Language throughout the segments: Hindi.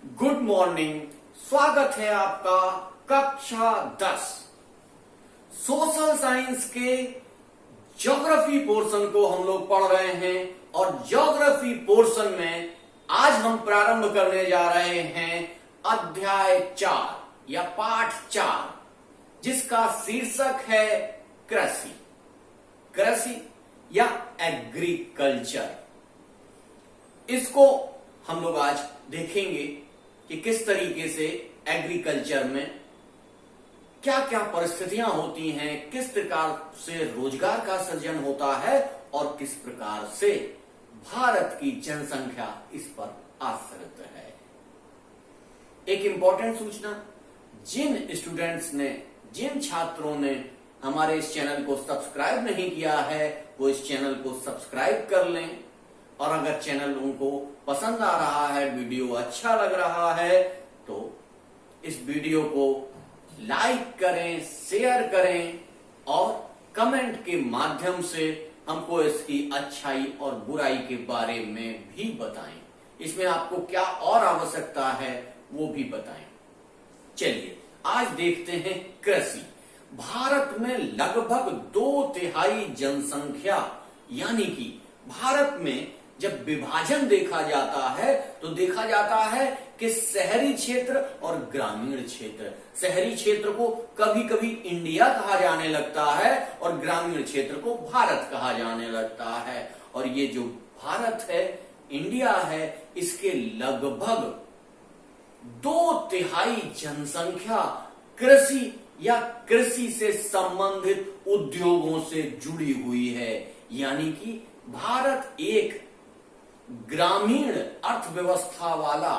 Good morning. स्वागत है आपका कक्षा 10 सोशल साइंस के ज्योग्राफी पोर्शन को हम लोग पढ़ रहे हैं और ज्योग्राफी पोर्शन में आज हम प्रारंभ करने जा रहे हैं अध्याय 4 या पाठ 4, जिसका शीर्षक है कृषि। कृषि या एग्रीकल्चर। इसको हम लोग आज देखेंगे कि किस तरीके से एग्रीकल्चर में क्या क्या परिस्थितियां होती हैं, किस प्रकार से रोजगार का सृजन होता है और किस प्रकार से भारत की जनसंख्या इस पर आश्रित है। एक इंपॉर्टेंट सूचना, जिन छात्रों ने हमारे इस चैनल को सब्सक्राइब नहीं किया है वो इस चैनल को सब्सक्राइब कर लें, और अगर चैनल उनको पसंद आ रहा है, वीडियो अच्छा लग रहा है, तो इस वीडियो को लाइक करें, शेयर करें और कमेंट के माध्यम से हमको इसकी अच्छाई और बुराई के बारे में भी बताएं। इसमें आपको क्या और आवश्यकता है वो भी बताएं। चलिए आज देखते हैं कृषि। भारत में लगभग 2/3 जनसंख्या, यानी कि भारत में जब विभाजन देखा जाता है तो देखा जाता है कि शहरी क्षेत्र और ग्रामीण क्षेत्र। शहरी क्षेत्र को कभी कभी इंडिया कहा जाने लगता है और ग्रामीण क्षेत्र को भारत कहा जाने लगता है। और ये जो भारत है, इंडिया है, इसके लगभग 2/3 जनसंख्या कृषि या कृषि से संबंधित उद्योगों से जुड़ी हुई है। यानी कि भारत एक ग्रामीण अर्थव्यवस्था वाला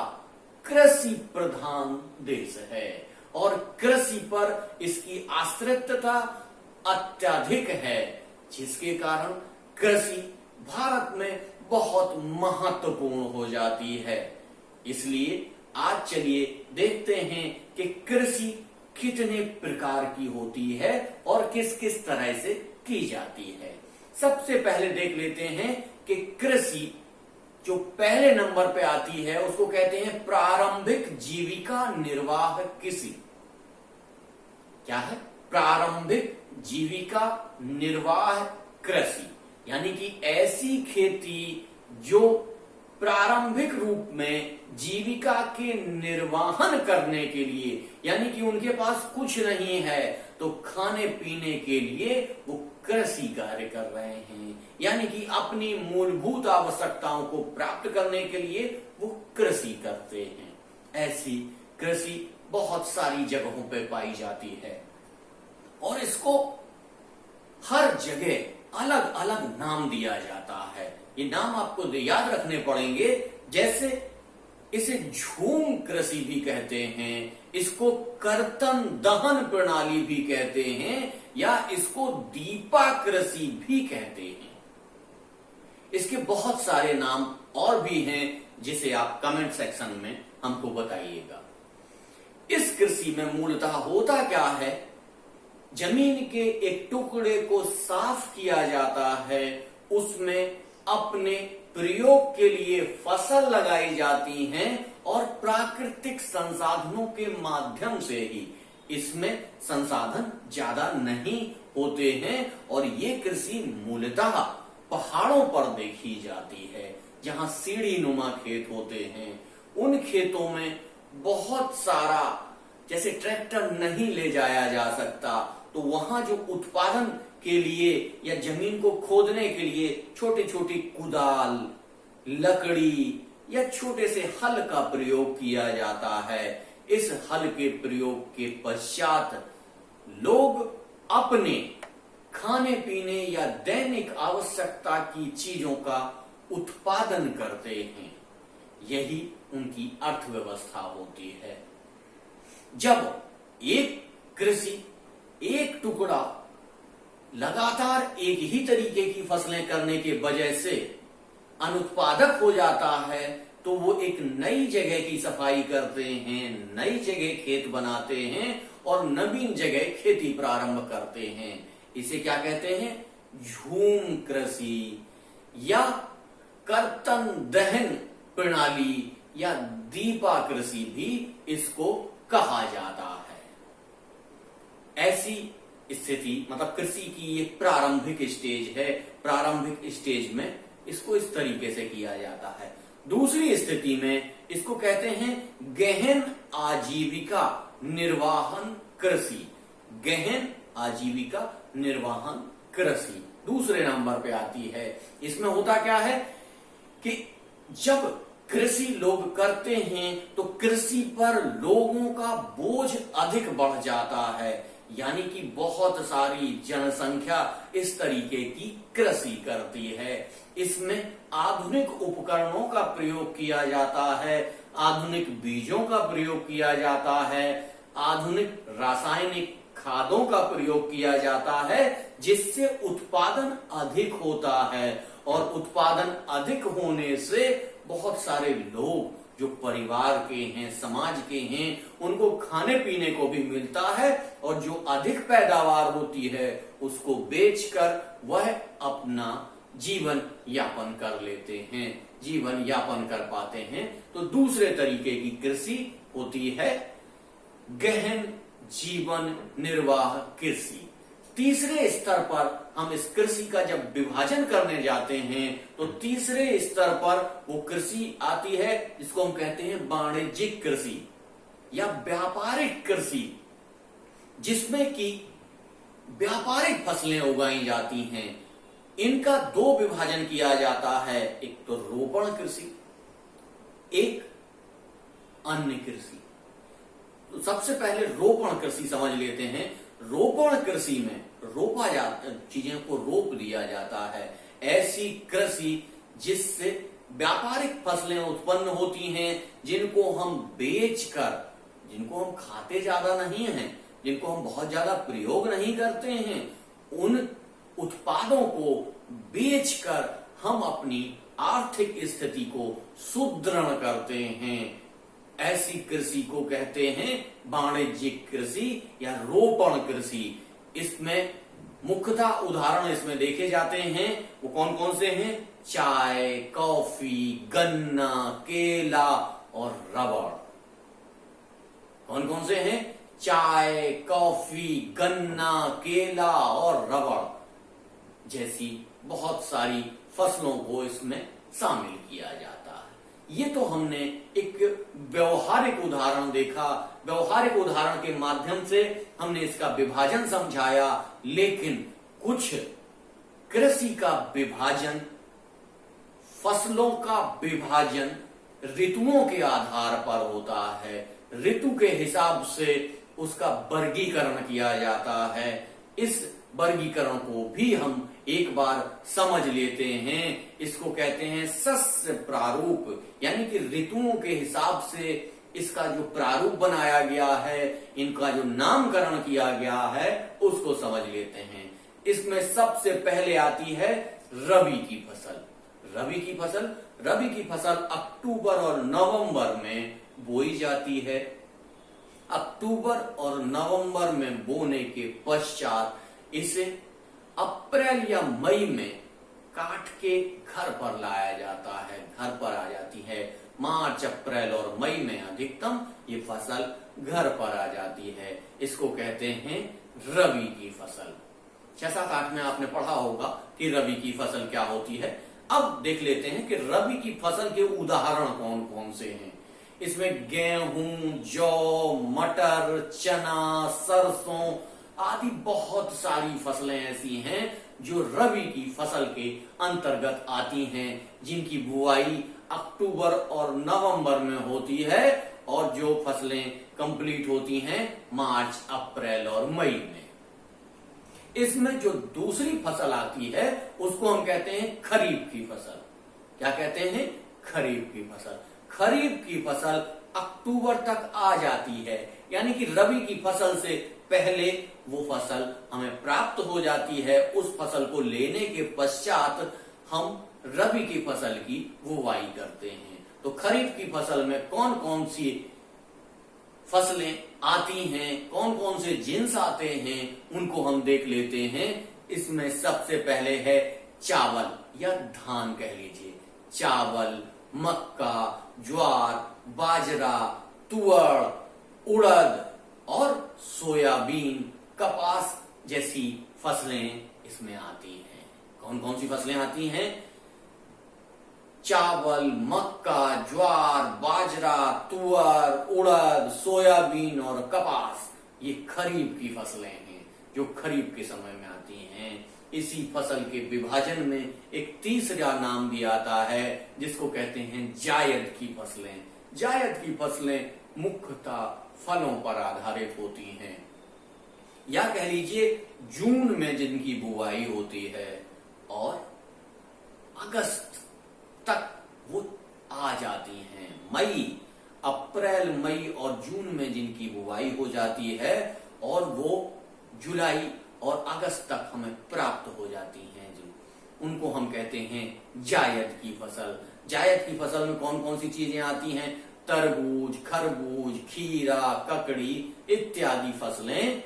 कृषि प्रधान देश है और कृषि पर इसकी आश्रितता अत्यधिक है, जिसके कारण कृषि भारत में बहुत महत्वपूर्ण हो जाती है। इसलिए आज चलिए देखते हैं कि कृषि कितने प्रकार की होती है और किस किस तरह से की जाती है। सबसे पहले देख लेते हैं कि कृषि जो पहले नंबर पे आती है उसको कहते हैं प्रारंभिक जीविका निर्वाह कृषि। क्या है? प्रारंभिक जीविका निर्वाह कृषि, यानी कि ऐसी खेती जो प्रारंभिक रूप में जीविका के निर्वाहन करने के लिए, यानी कि उनके पास कुछ नहीं है तो खाने पीने के लिए वो कृषि कार्य कर रहे हैं, यानी कि अपनी मूलभूत आवश्यकताओं को प्राप्त करने के लिए वो कृषि करते हैं। ऐसी कृषि बहुत सारी जगहों पे पाई जाती है और इसको हर जगह अलग अलग नाम दिया जाता है। ये नाम आपको याद रखने पड़ेंगे, जैसे इसे झूम कृषि भी कहते हैं, इसको कर्तन दहन प्रणाली भी कहते हैं या इसको दीपा कृषि भी कहते हैं। इसके बहुत सारे नाम और भी हैं जिसे आप कमेंट सेक्शन में हमको बताइएगा। इस कृषि में मूलतः होता क्या है, जमीन के एक टुकड़े को साफ किया जाता है, उसमें अपने प्रयोग के लिए फसल लगाई जाती हैं और प्राकृतिक संसाधनों के माध्यम से ही, इसमें संसाधन ज्यादा नहीं होते हैं और ये कृषि मूलतः पहाड़ों पर देखी जाती है, जहां सीढ़ी नुमा खेत होते हैं। उन खेतों में बहुत सारा, जैसे ट्रैक्टर नहीं ले जाया जा सकता, तो वहां जो उत्पादन के लिए या जमीन को खोदने के लिए छोटे छोटे कुदाल, लकड़ी या छोटे से हल का प्रयोग किया जाता है। इस हल के प्रयोग के पश्चात लोग अपने खाने पीने या दैनिक आवश्यकता की चीजों का उत्पादन करते हैं। यही उनकी अर्थव्यवस्था होती है। जब एक कृषि, एक टुकड़ा लगातार एक ही तरीके की फसलें करने के वजह से अनुत्पादक हो जाता है, तो वो एक नई जगह की सफाई करते हैं, नई जगह खेत बनाते हैं और नवीन जगह खेती प्रारंभ करते हैं। इसे क्या कहते हैं? झूम कृषि या कर्तन दहन प्रणाली या दीपा कृषि भी इसको कहा जाता है। ऐसी स्थिति मतलब कृषि की ये प्रारंभिक स्टेज है। प्रारंभिक स्टेज में इसको इस तरीके से किया जाता है। दूसरी स्थिति में इसको कहते हैं गहन आजीविका निर्वाहन कृषि। गहन आजीविका निर्वाहन कृषि दूसरे नंबर पे आती है। इसमें होता क्या है कि जब कृषि लोग करते हैं तो कृषि पर लोगों का बोझ अधिक बढ़ जाता है, यानी कि बहुत सारी जनसंख्या इस तरीके की कृषि करती है। इसमें आधुनिक उपकरणों का प्रयोग किया जाता है, आधुनिक बीजों का प्रयोग किया जाता है, आधुनिक रासायनिक खादों का प्रयोग किया जाता है, जिससे उत्पादन अधिक होता है। और उत्पादन अधिक होने से बहुत सारे लोग जो परिवार के हैं, समाज के हैं, उनको खाने पीने को भी मिलता है और जो अधिक पैदावार होती है उसको बेचकर वह अपना जीवन यापन कर लेते हैं, जीवन यापन कर पाते हैं। तो दूसरे तरीके की कृषि होती है गहन जीवन निर्वाह कृषि। तीसरे स्तर पर हम इस कृषि का जब विभाजन करने जाते हैं तो तीसरे स्तर पर वो कृषि आती है जिसको हम कहते हैं वाणिज्यिक कृषि या व्यापारिक कृषि, जिसमें कि व्यापारिक फसलें उगाई जाती हैं। इनका दो विभाजन किया जाता है, एक तो रोपण कृषि, एक अन्य कृषि। तो सबसे पहले रोपण कृषि समझ लेते हैं। रोपण कृषि में रोपा जाता, चीजों को रोप दिया जाता है। ऐसी कृषि जिससे व्यापारिक फसलें उत्पन्न होती हैं, जिनको हम बेचकर, जिनको हम खाते ज्यादा नहीं हैं, जिनको हम बहुत ज्यादा प्रयोग नहीं करते हैं, उन उत्पादों को बेचकर हम अपनी आर्थिक स्थिति को सुदृढ़ करते हैं। ऐसी कृषि को कहते हैं वाणिज्यिक कृषि या रोपण कृषि। इसमें मुख्यतः उदाहरण इसमें देखे जाते हैं, वो कौन कौन से हैं? चाय, कॉफी, गन्ना, केला और रबड़। कौन कौन से हैं? चाय, कॉफी, गन्ना, केला और रबड़ जैसी बहुत सारी फसलों को इसमें शामिल किया जाता है। ये तो हमने एक व्यवहारिक उदाहरण देखा, व्यवहारिक उदाहरण के माध्यम से हमने इसका विभाजन समझाया। लेकिन कुछ कृषि का विभाजन, फसलों का विभाजन ऋतुओं के आधार पर होता है। ऋतु के हिसाब से उसका वर्गीकरण किया जाता है। इस वर्गीकरण को भी हम एक बार समझ लेते हैं। इसको कहते हैं सस्य प्रारूप, यानी कि ऋतुओं के हिसाब से इसका जो प्रारूप बनाया गया है, इनका जो नामकरण किया गया है, उसको समझ लेते हैं। इसमें सबसे पहले आती है रबी की फसल। रबी की फसल, रबी की फसल अक्टूबर और नवंबर में बोई जाती है। अक्टूबर और नवंबर में बोने के पश्चात इसे अप्रैल या मई में काट के घर पर लाया जाता है, घर पर आ जाती है। मार्च, अप्रैल और मई में अधिकतम ये फसल घर पर आ जाती है। इसको कहते हैं रबी की फसल। 6-7-8 में आपने पढ़ा होगा कि रबी की फसल क्या होती है। अब देख लेते हैं कि रबी की फसल के उदाहरण कौन कौन से हैं। इसमें गेहूं, जौ, मटर, चना, सरसों आदि बहुत सारी फसलें ऐसी हैं जो रबी की फसल के अंतर्गत आती हैं, जिनकी बुआई अक्टूबर और नवंबर में होती है और जो फसलें कंप्लीट होती हैं मार्च, अप्रैल और मई में। इसमें जो दूसरी फसल आती है उसको हम कहते हैं खरीफ की फसल। क्या कहते हैं? खरीफ की फसल। खरीफ की फसल अक्टूबर तक आ जाती है, यानी कि रबी की फसल से पहले वो फसल हमें प्राप्त हो जाती है। उस फसल को लेने के पश्चात हम रबी की फसल की बुवाई करते हैं। तो खरीफ की फसल में कौन कौन सी फसलें आती हैं, कौन कौन से जिन्स आते हैं, उनको हम देख लेते हैं। इसमें सबसे पहले है चावल या धान कह लीजिए। चावल, मक्का, ज्वार, बाजरा, तुअर, उड़द और सोयाबीन, कपास जैसी फसलें इसमें आती हैं। कौन कौन सी फसलें आती हैं? चावल, मक्का, ज्वार, बाजरा, तुअर, उड़द, सोयाबीन और कपास, ये खरीफ की फसलें हैं जो खरीफ के समय में आती हैं। इसी फसल के विभाजन में एक तीसरा नाम भी आता है जिसको कहते हैं जायद की फसलें। जायद की फसलें मुख्यतः फलों पर आधारित होती हैं, या कह लीजिए जून में जिनकी बुआई होती है और अगस्त तक वो आ जाती हैं। अप्रैल, मई और जून में जिनकी बुआई हो जाती है और वो जुलाई और अगस्त तक हमें प्राप्त हो जाती हैं, जो उनको हम कहते हैं जायद की फसल। जायद की फसल में कौन कौन सी चीजें आती हैं? तरबूज, खरबूज, खीरा, ककड़ी इत्यादि फसलें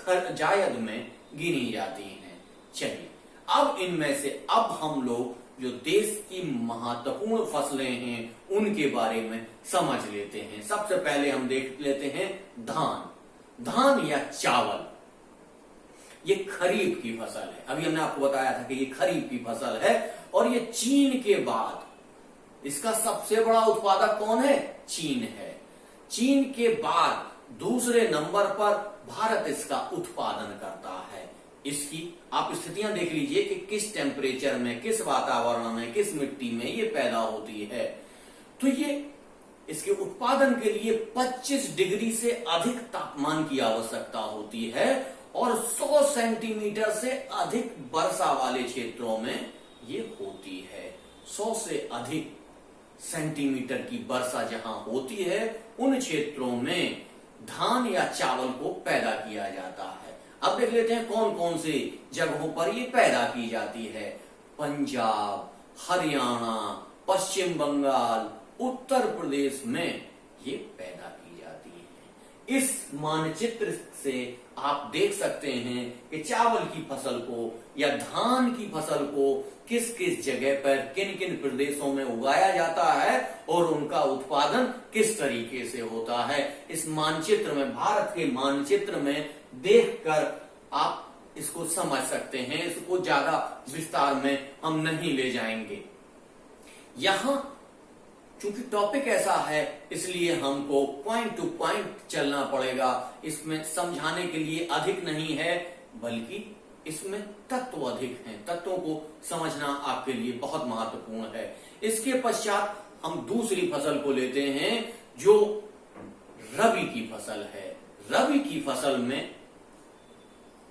जायद में गिनी जाती हैं। चलिए, अब इनमें से अब हम लोग जो देश की महत्वपूर्ण फसलें हैं उनके बारे में समझ लेते हैं। सबसे पहले हम देख लेते हैं धान। धान या चावल, ये खरीफ की फसल है। अभी हमने आपको बताया था कि ये खरीफ की फसल है और ये चीन के बाद इसका सबसे बड़ा उत्पादक कौन है? चीन है। चीन के बाद दूसरे नंबर पर भारत इसका उत्पादन करता है। इसकी आप स्थितियां देख लीजिए कि किस टेम्परेचर में, किस वातावरण में, किस मिट्टी में ये पैदा होती है। तो ये इसके उत्पादन के लिए 25 डिग्री से अधिक तापमान की आवश्यकता होती है और 100 सेंटीमीटर से अधिक वर्षा वाले क्षेत्रों में ये होती है। 100 से अधिक सेंटीमीटर की वर्षा जहां होती है उन क्षेत्रों में धान या चावल को पैदा किया जाता है। अब देख लेते हैं कौन कौन से जगहों पर ये पैदा की जाती है। पंजाब, हरियाणा, पश्चिम बंगाल, उत्तर प्रदेश में ये पैदा की जाती है। इस मानचित्र से आप देख सकते हैं कि चावल की फसल को या धान की फसल को किस किस जगह पर, किन किन प्रदेशों में उगाया जाता है और उनका उत्पादन किस तरीके से होता है। इस मानचित्र में, भारत के मानचित्र में देखकर आप इसको समझ सकते हैं। इसको ज्यादा विस्तार में हम नहीं ले जाएंगे। यहां चूंकि टॉपिक ऐसा है इसलिए हमको पॉइंट टू पॉइंट चलना पड़ेगा। इसमें समझाने के लिए अधिक नहीं है बल्कि इसमें तत्व अधिक हैं। तत्वों को समझना आपके लिए बहुत महत्वपूर्ण है। इसके पश्चात हम दूसरी फसल को लेते हैं जो रबी की फसल है। रबी की फसल में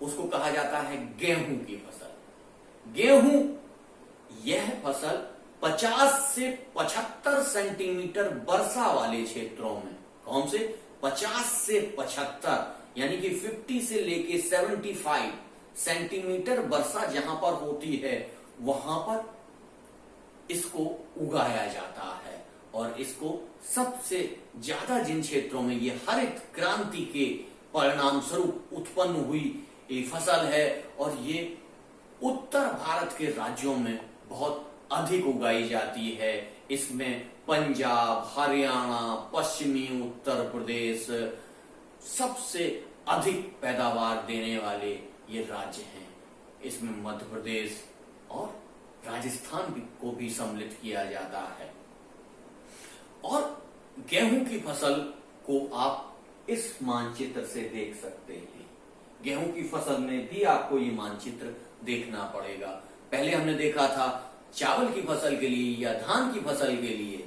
उसको कहा जाता है गेहूं की फसल। गेहूं, यह फसल 50 से 75 सेंटीमीटर वर्षा वाले क्षेत्रों में, कौन से? 50 से 75 यानी कि 50 से लेके 75 सेंटीमीटर वर्षा जहां पर होती है वहां पर इसको उगाया जाता है। और इसको सबसे ज्यादा जिन क्षेत्रों में ये हरित क्रांति के परिणाम स्वरूप उत्पन्न हुई ये फसल है और ये उत्तर भारत के राज्यों में बहुत अधिक उगाई जाती है। इसमें पंजाब, हरियाणा, पश्चिमी उत्तर प्रदेश सबसे अधिक पैदावार देने वाले ये राज्य हैं। इसमें मध्य प्रदेश और राजस्थान को भी सम्मिलित किया जाता है। और गेहूं की फसल को आप इस मानचित्र से देख सकते हैं। गेहूं की फसल में भी आपको ये मानचित्र देखना पड़ेगा। पहले हमने देखा था चावल की फसल के लिए या धान की फसल के लिए,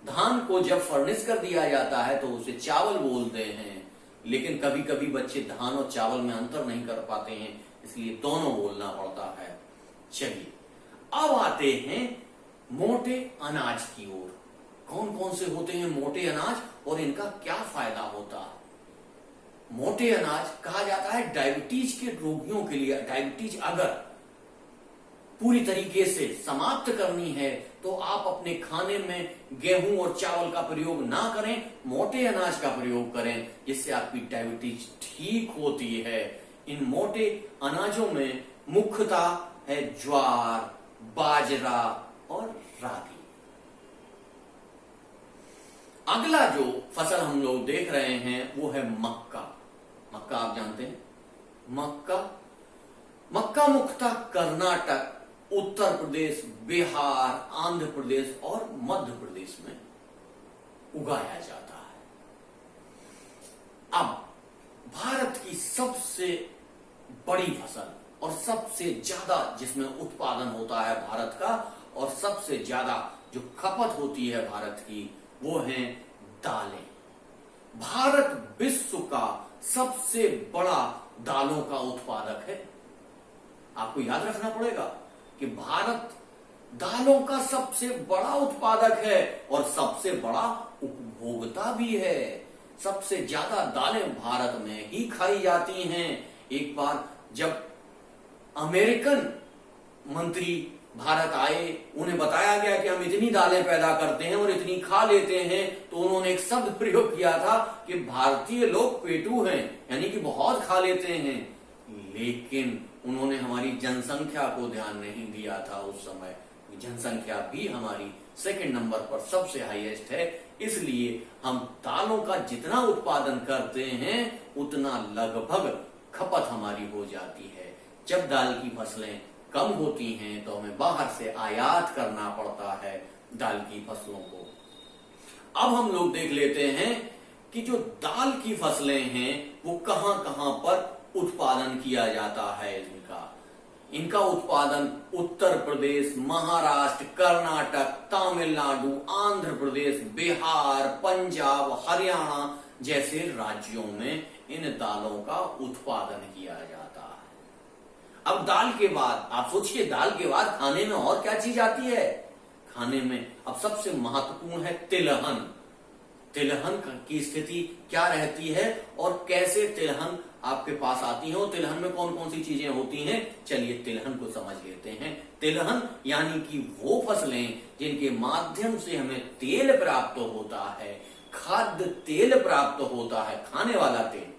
धान को जब फर्निश कर दिया जाता है तो उसे चावल बोलते हैं, लेकिन कभी कभी बच्चे धान और चावल में अंतर नहीं कर पाते हैं, इसलिए दोनों बोलना पड़ता है। चलिए अब आते हैं मोटे अनाज की ओर। कौन कौन से होते हैं मोटे अनाज और इनका क्या फायदा होता है? मोटे अनाज कहा जाता है डायबिटीज के रोगियों के लिए। डायबिटीज अगर पूरी तरीके से समाप्त करनी है तो आप अपने खाने में गेहूं और चावल का प्रयोग ना करें, मोटे अनाज का प्रयोग करें, जिससे आपकी डायबिटीज ठीक होती है। इन मोटे अनाजों में मुख्यतः है ज्वार, बाजरा और रागी। अगला जो फसल हम लोग देख रहे हैं वो है मक्का। मक्का आप जानते हैं, मक्का मुख्यतः कर्नाटक, उत्तर प्रदेश, बिहार, आंध्र प्रदेश और मध्य प्रदेश में उगाया जाता है। अब भारत की सबसे बड़ी फसल और सबसे ज्यादा जिसमें उत्पादन होता है भारत का, और सबसे ज्यादा जो खपत होती है भारत की, वो है दालें। भारत विश्व का सबसे बड़ा दालों का उत्पादक है। आपको याद रखना पड़ेगा कि भारत दालों का सबसे बड़ा उत्पादक है और सबसे बड़ा उपभोक्ता भी है। सबसे ज्यादा दालें भारत में ही खाई जाती हैं। एक बार जब अमेरिकन मंत्री भारत आए, उन्हें बताया गया कि हम इतनी दालें पैदा करते हैं और इतनी खा लेते हैं, तो उन्होंने एक शब्द प्रयोग किया था कि भारतीय लोग पेटू हैं, यानी कि बहुत खा लेते हैं। लेकिन उन्होंने हमारी जनसंख्या को ध्यान नहीं दिया था उस समय। जनसंख्या भी हमारी सेकंड नंबर पर सबसे हाईएस्ट है, इसलिए हम दालों का जितना उत्पादन करते हैं उतना लगभग खपत हमारी हो जाती है। जब दाल की फसलें कम होती हैं तो हमें बाहर से आयात करना पड़ता है दाल की फसलों को। अब हम लोग देख लेते हैं कि जो दाल की फसलें हैं वो कहां कहां पर उत्पादन किया जाता है। इनका उत्पादन उत्तर प्रदेश, महाराष्ट्र, कर्नाटक, तमिलनाडु, आंध्र प्रदेश, बिहार, पंजाब, हरियाणा जैसे राज्यों में इन दालों का उत्पादन किया जाता है। अब दाल के बाद आप सोचिए, दाल के बाद खाने में और क्या चीज आती है? खाने में अब सबसे महत्वपूर्ण है तिलहन। तिलहन की स्थिति क्या रहती है और कैसे तिलहन आपके पास आती है, और तिलहन में कौन कौन सी चीजें होती हैं? चलिए तिलहन को समझ लेते हैं। तिलहन यानी कि वो फसलें जिनके माध्यम से हमें तेल प्राप्त होता है, खाद्य तेल प्राप्त होता है, खाने वाला तेल,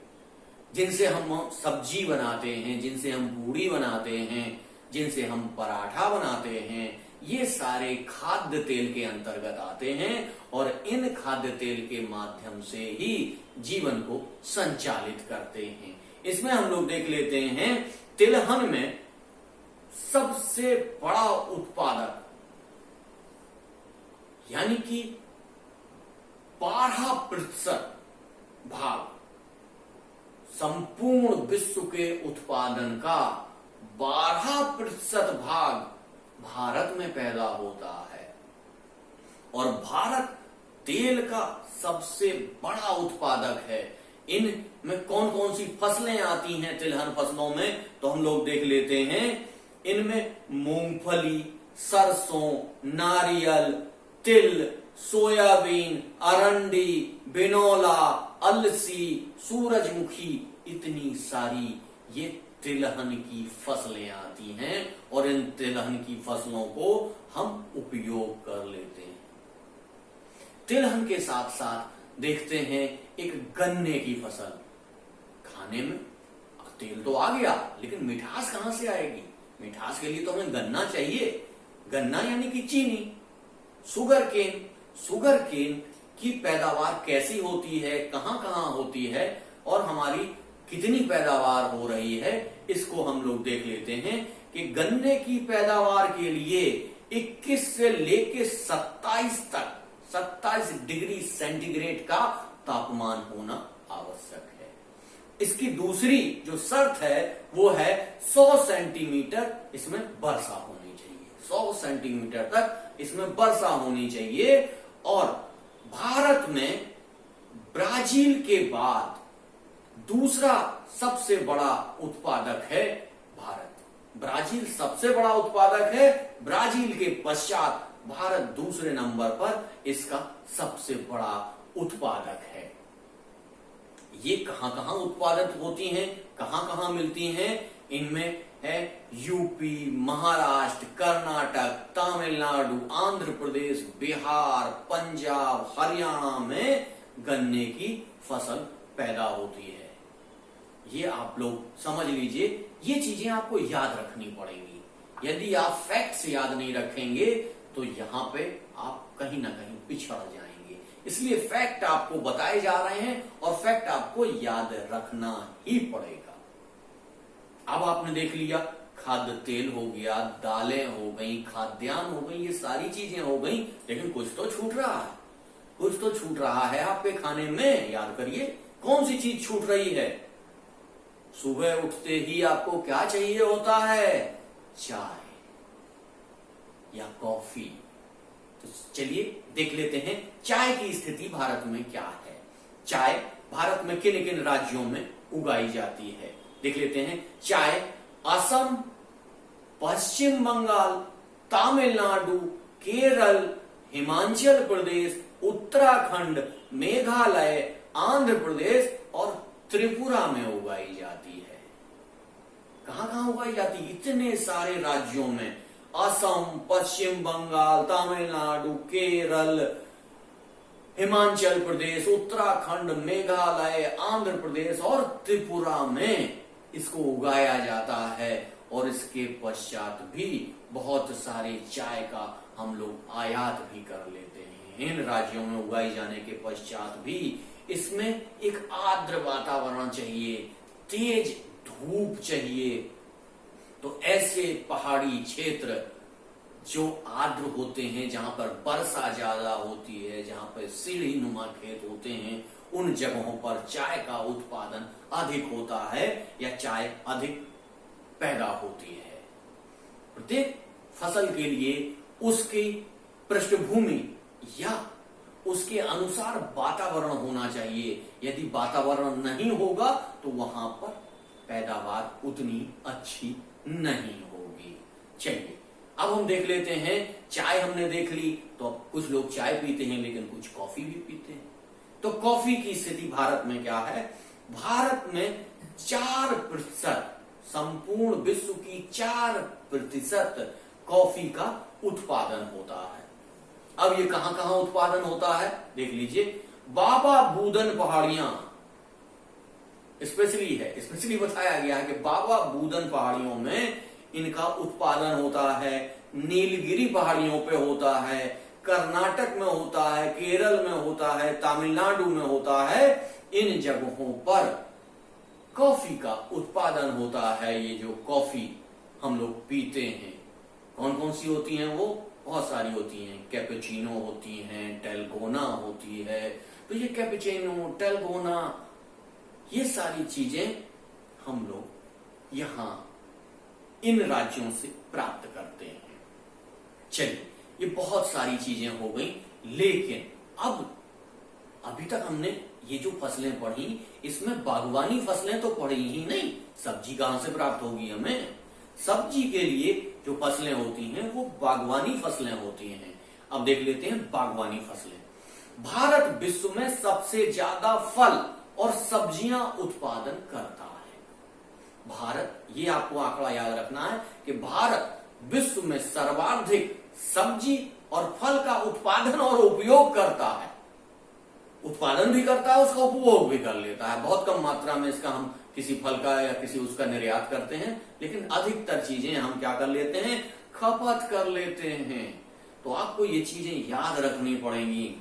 जिनसे हम सब्जी बनाते हैं, जिनसे हम पूड़ी बनाते हैं, जिनसे हम पराठा बनाते हैं, ये सारे खाद्य तेल के अंतर्गत आते हैं और इन खाद्य तेल के माध्यम से ही जीवन को संचालित करते हैं। इसमें हम लोग देख लेते हैं तिलहन में सबसे बड़ा उत्पादक यानी कि 12% भाग, संपूर्ण विश्व के उत्पादन का 12% भाग भारत में पैदा होता है। और भारत तेल का सबसे बड़ा उत्पादक है। इनमें कौन कौन सी फसलें आती हैं तिलहन फसलों में, तो हम लोग देख लेते हैं। इनमें मूंगफली, सरसों, नारियल, तिल, सोयाबीन, अरंडी, बिनौला, अलसी, सूरजमुखी, इतनी सारी ये तिलहन की फसलें आती हैं और इन तिलहन की फसलों को हम उपयोग कर लेते हैं। तिलहन के साथ साथ देखते हैं एक गन्ने की फसल। खाने में तेल तो आ गया, लेकिन मिठास कहां से आएगी? मिठास के लिए तो हमें गन्ना चाहिए। गन्ना यानी कि चीनी, शुगर केन। शुगर केन की पैदावार कैसी होती है, कहां कहां होती है और हमारी कितनी पैदावार हो रही है, इसको हम लोग देख लेते हैं कि गन्ने की पैदावार के लिए 21 से लेके 27 तक 27 डिग्री सेंटीग्रेड का तापमान होना आवश्यक है। इसकी दूसरी जो शर्त है वो है 100 सेंटीमीटर इसमें वर्षा होनी चाहिए। 100 सेंटीमीटर तक इसमें वर्षा होनी चाहिए। और भारत में ब्राजील के बाद दूसरा सबसे बड़ा उत्पादक है भारत। ब्राजील सबसे बड़ा उत्पादक है, ब्राजील के पश्चात भारत दूसरे नंबर पर इसका सबसे बड़ा उत्पादक है। ये कहां कहां उत्पादित होती हैं, कहां कहां मिलती हैं? इनमें है यूपी, महाराष्ट्र, कर्नाटक, तमिलनाडु, आंध्र प्रदेश, बिहार, पंजाब, हरियाणा में गन्ने की फसल पैदा होती है। ये आप लोग समझ लीजिए, ये चीजें आपको याद रखनी पड़ेंगी। यदि आप फैक्ट्स याद नहीं रखेंगे तो यहां पे आप कहीं ना कहीं पिछड़ जाएंगे। इसलिए फैक्ट आपको बताए जा रहे हैं और फैक्ट आपको याद रखना ही पड़ेगा। अब आपने देख लिया, खाद्य तेल हो गया, दालें हो गई, खाद्यान्न हो गई, ये सारी चीजें हो गई, लेकिन कुछ तो छूट रहा है, कुछ तो छूट रहा है आपके खाने में। याद करिए, कौन सी चीज छूट रही है? सुबह उठते ही आपको क्या चाहिए होता है? चाय या कॉफी। तो चलिए देख लेते हैं चाय की स्थिति भारत में क्या है। चाय भारत में किन किन राज्यों में उगाई जाती है, देख लेते हैं। चाय असम, पश्चिम बंगाल, तमिलनाडु, केरल, हिमाचल प्रदेश, उत्तराखंड, मेघालय, आंध्र प्रदेश और त्रिपुरा में उगाई जाती है। कहां कहां उगाई जाती है? इतने सारे राज्यों में, असम, पश्चिम बंगाल, तमिलनाडु, केरल, हिमाचल प्रदेश, उत्तराखंड, मेघालय, आंध्र प्रदेश और त्रिपुरा में इसको उगाया जाता है। और इसके पश्चात भी बहुत सारे चाय का हम लोग आयात भी कर लेते हैं। इन राज्यों में उगाई जाने के पश्चात भी इसमें एक आर्द्र वातावरण चाहिए, तेज धूप चाहिए। तो ऐसे पहाड़ी क्षेत्र जो आर्द्र होते हैं, जहां पर वर्षा ज्यादा होती है, जहां पर सीढ़ी नुमा खेत होते हैं, उन जगहों पर चाय का उत्पादन अधिक होता है या चाय अधिक पैदा होती है। प्रत्येक फसल के लिए उसकी पृष्ठभूमि या उसके अनुसार वातावरण होना चाहिए। यदि वातावरण नहीं होगा तो वहां पर पैदावार उतनी अच्छी नहीं होगी। चलिए अब हम देख लेते हैं, चाय हमने देख ली, तो कुछ लोग चाय पीते हैं लेकिन कुछ कॉफी भी पीते हैं। तो कॉफी की स्थिति भारत में क्या है? भारत में 4%, संपूर्ण विश्व की 4% कॉफी का उत्पादन होता है। अब ये कहां कहां उत्पादन होता है देख लीजिए। बाबा बूदन पहाड़ियां स्पेशली है, स्पेशली बताया गया है कि बाबा बूदन पहाड़ियों में इनका उत्पादन होता है। नीलगिरी पहाड़ियों पे होता है, कर्नाटक में होता है, केरल में होता है, तमिलनाडु में होता है। इन जगहों पर कॉफी का उत्पादन होता है। ये जो कॉफी हम लोग पीते हैं, कौन कौन सी होती हैं? वो बहुत सारी होती हैं। कैपेचिनो होती हैं, टेलगोना होती है। तो ये कैपेचिनो, टेलगोना, ये सारी चीजें हम लोग यहां इन राज्यों से प्राप्त करते हैं। चलिए, ये बहुत सारी चीजें हो गई, लेकिन अब अभी तक हमने ये जो फसलें पढ़ी, इसमें बागवानी फसलें तो पढ़ी ही नहीं। सब्जी कहां से प्राप्त होगी हमें? सब्जी के लिए जो फसलें होती हैं वो बागवानी फसलें होती हैं। अब देख लेते हैं बागवानी फसलें। भारत विश्व में सबसे ज्यादा फल और सब्जियां उत्पादन करता है। भारत, ये आपको आंकड़ा याद रखना है कि भारत विश्व में सर्वाधिक सब्जी और फल का उत्पादन और उपयोग करता है। उत्पादन भी करता है, उसका उपभोग भी कर लेता है। बहुत कम मात्रा में इसका हम किसी फल का या किसी उसका निर्यात करते हैं, लेकिन अधिकतर चीजें हम क्या कर लेते हैं? खपत कर लेते हैं। तो आपको ये चीजें याद रखनी पड़ेंगी।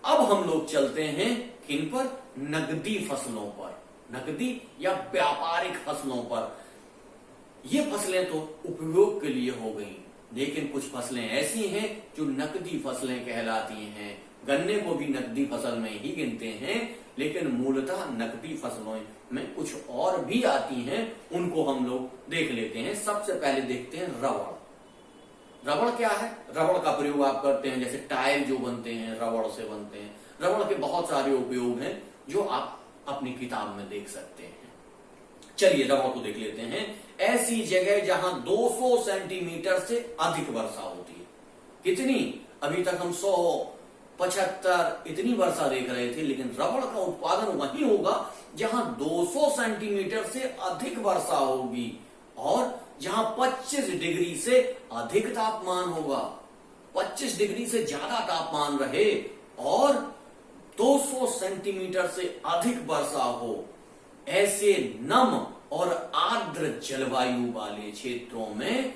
अब हम लोग चलते हैं किन पर? नकदी फसलों पर, नकदी या व्यापारिक फसलों पर। ये फसलें तो उपयोग के लिए हो गई, लेकिन कुछ फसलें ऐसी हैं जो नकदी फसलें कहलाती हैं। गन्ने को भी नकदी फसल में ही गिनते हैं, लेकिन मूलतः नकदी फसलों में कुछ और भी आती हैं, उनको हम लोग देख लेते हैं। सबसे पहले देखते हैं रबड़। रबड़ क्या है? रबड़ का प्रयोग आप करते हैं, जैसे टायर जो बनते हैं रबड़ से बनते हैं। रबड़ के बहुत सारे उपयोग हैं जो आप अपनी किताब में देख सकते हैं। चलिए रबड़ को देख लेते हैं। ऐसी जगह जहां 200 सेंटीमीटर से अधिक वर्षा होती है। कितनी? अभी तक हम 175 इतनी वर्षा देख रहे थे, लेकिन रबड़ का उत्पादन वहीं होगा जहां 200 सेंटीमीटर से अधिक वर्षा होगी और जहां 25 डिग्री से अधिक तापमान होगा। 25 डिग्री से ज्यादा तापमान रहे और 200 सेंटीमीटर से अधिक वर्षा हो, ऐसे नम और आर्द्र जलवायु वाले क्षेत्रों में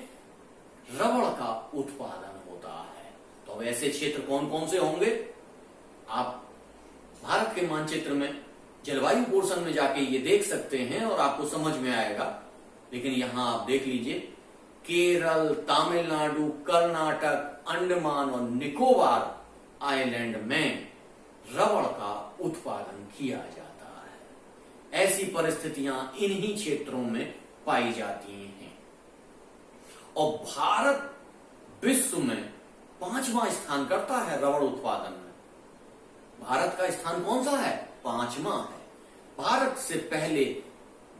रबड़ का उत्पादन होता है। तो अब ऐसे क्षेत्र कौन कौन से होंगे? आप भारत के मानचित्र में जलवायु पोर्शन में जाके ये देख सकते हैं और आपको समझ में आएगा। लेकिन यहां आप देख लीजिए, केरल, तमिलनाडु, कर्नाटक, अंडमान और निकोबार आइलैंड में रबड़ का उत्पादन किया जाता है। ऐसी परिस्थितियां इन्हीं क्षेत्रों में पाई जाती हैं और भारत विश्व में 5वां स्थान करता है रबड़ उत्पादन में। भारत का स्थान कौन सा है? 5वां है। भारत से पहले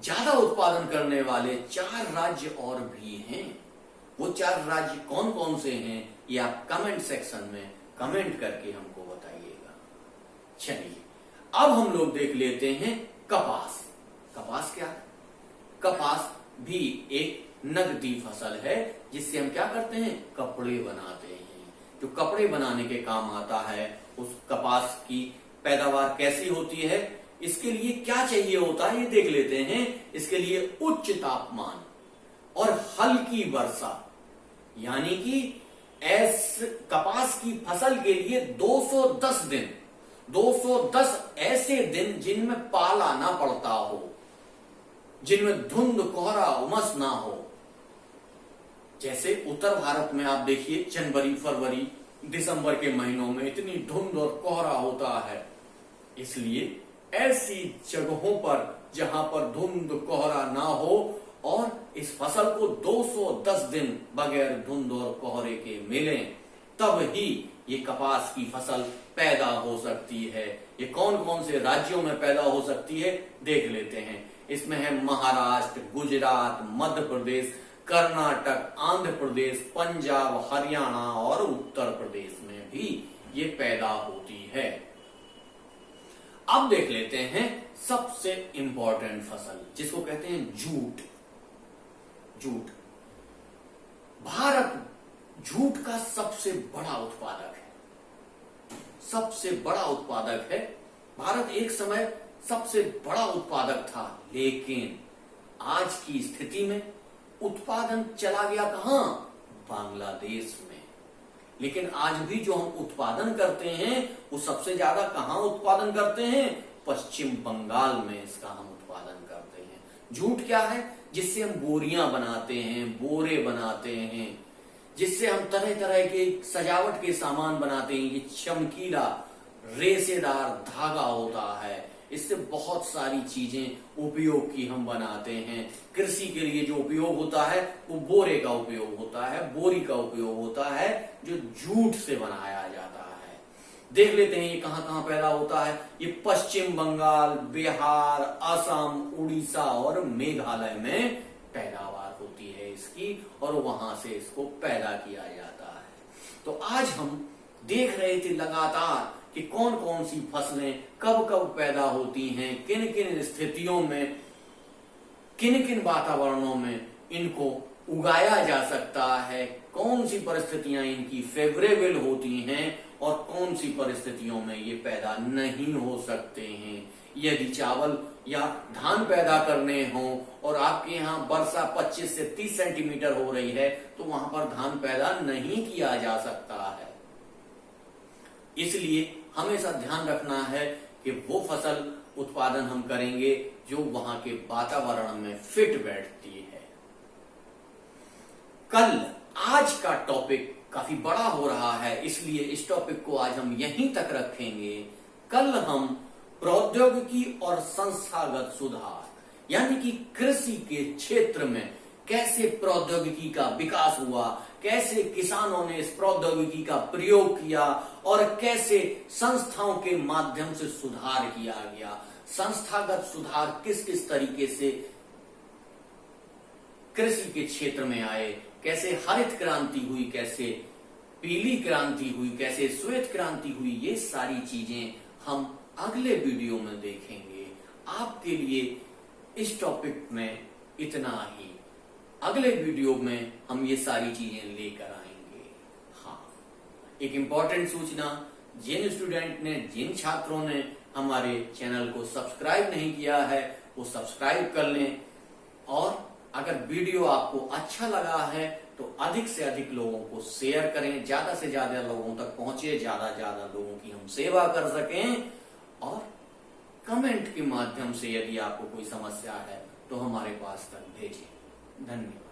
ज्यादा उत्पादन करने वाले 4 राज्य और भी हैं। वो 4 राज्य कौन कौन से हैं ये आप कमेंट सेक्शन में कमेंट करके हमको बताइएगा। चलिए अब हम लोग देख लेते हैं कपास। कपास क्या है? कपास भी एक नगदी फसल है जिससे हम क्या करते हैं? कपड़े बनाते हैं। जो कपड़े बनाने के काम आता है, उस कपास की पैदावार कैसी होती है, इसके लिए क्या चाहिए होता है ये देख लेते हैं। इसके लिए उच्च तापमान और हल्की वर्षा, यानी कि कपास की फसल के लिए 210 ऐसे दिन जिनमें पाला ना पड़ता हो, जिनमें धुंध, कोहरा, उमस ना हो। जैसे उत्तर भारत में आप देखिए जनवरी, फरवरी, दिसंबर के महीनों में इतनी धुंध और कोहरा होता है। इसलिए ऐसी जगहों पर जहां पर धुंध, कोहरा ना हो और इस फसल को 210 दिन बगैर धुंध और कोहरे के मिले, तब ही ये कपास की फसल पैदा हो सकती है। ये कौन कौन से राज्यों में पैदा हो सकती है देख लेते हैं। इसमें है महाराष्ट्र, गुजरात, मध्य प्रदेश, कर्नाटक, आंध्र प्रदेश, पंजाब, हरियाणा और उत्तर प्रदेश में भी ये पैदा होती है। अब देख लेते हैं सबसे इंपॉर्टेंट फसल जिसको कहते हैं जूट। जूट, भारत जूट का सबसे बड़ा उत्पादक है। सबसे बड़ा उत्पादक है भारत। एक समय सबसे बड़ा उत्पादक था, लेकिन आज की स्थिति में उत्पादन चला गया कहां? बांग्लादेश में। लेकिन आज भी जो हम उत्पादन करते हैं वो सबसे ज्यादा कहां उत्पादन करते हैं? पश्चिम बंगाल में इसका हम उत्पादन करते हैं। जूट क्या है? जिससे हम बोरियां बनाते हैं, बोरे बनाते हैं, जिससे हम तरह तरह के सजावट के सामान बनाते हैं। ये चमकीला रेशेदार धागा होता है, इससे बहुत सारी चीजें उपयोग की हम बनाते हैं। कृषि के लिए जो उपयोग होता है वो बोरे का उपयोग होता है, बोरी का उपयोग होता है, जो जूट से बनाया जाता है। देख लेते हैं ये कहां कहां पैदा होता है। ये पश्चिम बंगाल, बिहार, असम, उड़ीसा और मेघालय में पैदावार होती है इसकी, और वहां से इसको पैदा किया जाता है। तो आज हम देख रहे थे लगातार कि कौन कौन सी फसलें कब कब पैदा होती हैं, किन किन स्थितियों में, किन किन वातावरणों में इनको उगाया जा सकता है, कौन सी परिस्थितियां इनकी फेवरेबल होती हैं और कौन सी परिस्थितियों में ये पैदा नहीं हो सकते हैं। यदि चावल या धान पैदा करने हो और आपके यहाँ वर्षा 25 से 30 सेंटीमीटर हो रही है तो वहां पर धान पैदा नहीं किया जा सकता है। इसलिए हमेशा ध्यान रखना है कि वो फसल उत्पादन हम करेंगे जो वहां के वातावरण में फिट बैठती है। कल आज का टॉपिक काफी बड़ा हो रहा है, इसलिए इस टॉपिक को आज हम यहीं तक रखेंगे। कल हम प्रौद्योगिकी और संस्थागत सुधार यानी कि कृषि के क्षेत्र में कैसे प्रौद्योगिकी का विकास हुआ, कैसे किसानों ने इस प्रौद्योगिकी का प्रयोग किया और कैसे संस्थाओं के माध्यम से सुधार किया गया, संस्थागत सुधार किस किस तरीके से कृषि के क्षेत्र में आए, कैसे हरित क्रांति हुई, कैसे पीली क्रांति हुई, कैसे श्वेत क्रांति हुई, ये सारी चीजें हम अगले वीडियो में देखेंगे। आपके लिए इस टॉपिक में इतना ही। अगले वीडियो में हम ये सारी चीजें लेकर आएंगे। हाँ, एक इंपॉर्टेंट सूचना, जिन स्टूडेंट ने, जिन छात्रों ने हमारे चैनल को सब्सक्राइब नहीं किया है वो सब्सक्राइब कर लें, और अगर वीडियो आपको अच्छा लगा है तो अधिक से अधिक लोगों को शेयर करें, ज्यादा से ज्यादा लोगों तक पहुंचे, ज्यादा लोगों की हम सेवा कर सकें और कमेंट के माध्यम से यदि आपको कोई समस्या है तो हमारे पास तक भेजें। धन्यवाद।